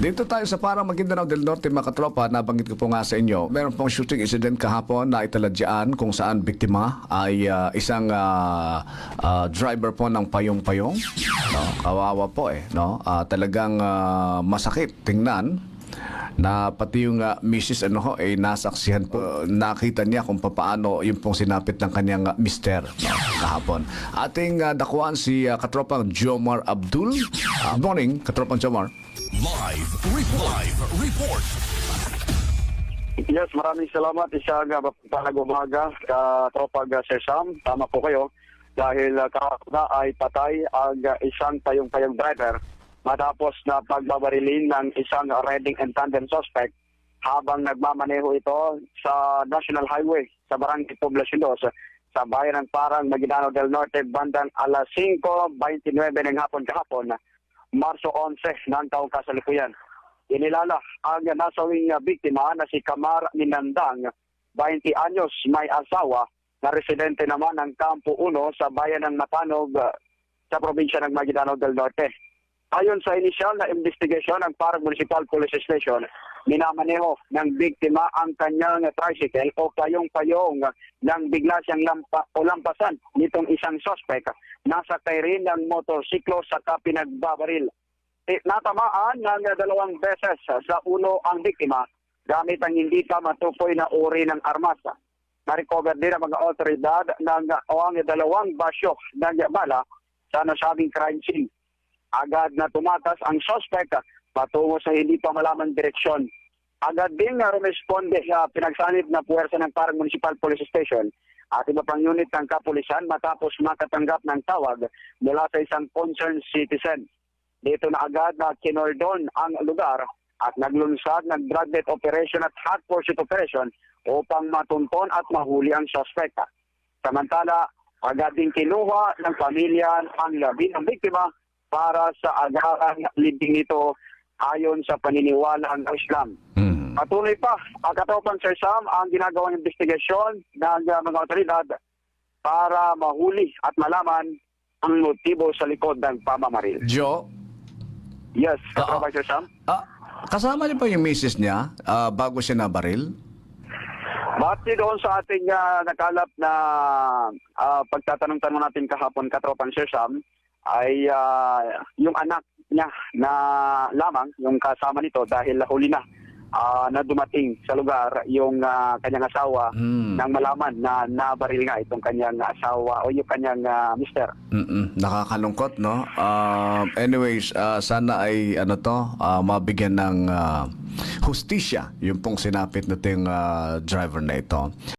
Dito tayo sa parang Maguindanao del Norte, mga katropa, nabanggit ko po nga sa inyo. Meron pong shooting incident kahapon na italadyaan kung saan biktima ay isang driver po ng payong-payong. No? Kawawa po no? Talagang masakit tingnan na pati yung Mrs. nasaksihan po. Nakita niya kung paano yung pong sinapit ng kanyang mister kahapon. Ating dakuan si katropang Jomar Abdul. Good morning, katropang Jomar. Live report. Yes, maraming salamat. Isang palag umaga ka Tropag Sir Sam. Tama po kayo. Dahil kahapon ay patay ang isang payong-payong driver matapos na pagbabarilin ng isang riding and tandem suspect habang nagmamaneho ito sa National Highway sa Barangay Poblacion 2 sa bayan ng Parang, Maguindanao del Norte bandang alas 5:29 ng hapon kahapon, Marso 11 ng taong kasalukuyan. Inilala ang nasawing biktima na si Kamar Minandang, 20 anyos, may asawa, na residente naman ng Campo 1 sa bayan ng Matanog sa probinsya ng Maguindanao del Norte. Ayon sa inisyal na investigation ng Parang Municipal Police Station, minamaneho ng biktima ang kanyang tricycle o payong-payong nang bigla siyang lampasan nitong isang suspect. Nasakay rin ng motorsiklo sa pinagbabaril. Natamaan ng 2 beses sa ulo ang biktima gamit ang hindi pa matukoy na uri ng armas. Na-recover din ang mga otoridad ng 2 basyo ng bala sa nasabing crime scene. Agad na tumatas ang suspect patungo sa hindi pa malamang direksyon. Agad din na rumesponde sa pinagsanib na puwersa ng Parang Municipal Police Station at iba pang unit ng kapulisan matapos makatanggap ng tawag mula sa isang concerned citizen. Dito na agad na kinordon ang lugar at naglunsad ng drug net operation at hot pursuit operation upang matunton at mahuli ang suspect. Samantala, agad din kinuha ng pamilya ang labi ng biktima para sa agarang libing nito ayon sa paniniwala ng Islam. Patuloy pa ang katropang Sir Sam ang ginagawang investigasyon ng mga otoridad para mahuli at malaman ang motibo sa likod ng pamamaril. Jo? Yes, katropang Sir Sam. Kasama niyo pa yung misis niya bago siya nabaril? Bati doon sa ating nakalap na pagtatanong-tanong natin kahapon, katropang Sir Sam, ay yung anak niya na lamang, yung kasama nito dahil huli na dumating sa lugar yung kanyang asawa nang malaman na nabaril nga itong kanyang asawa o yung kanyang mister. Nakakalungkot, no? Anyways, sana ay mabigyan ng hustisya yung pong sinapit nating driver na ito.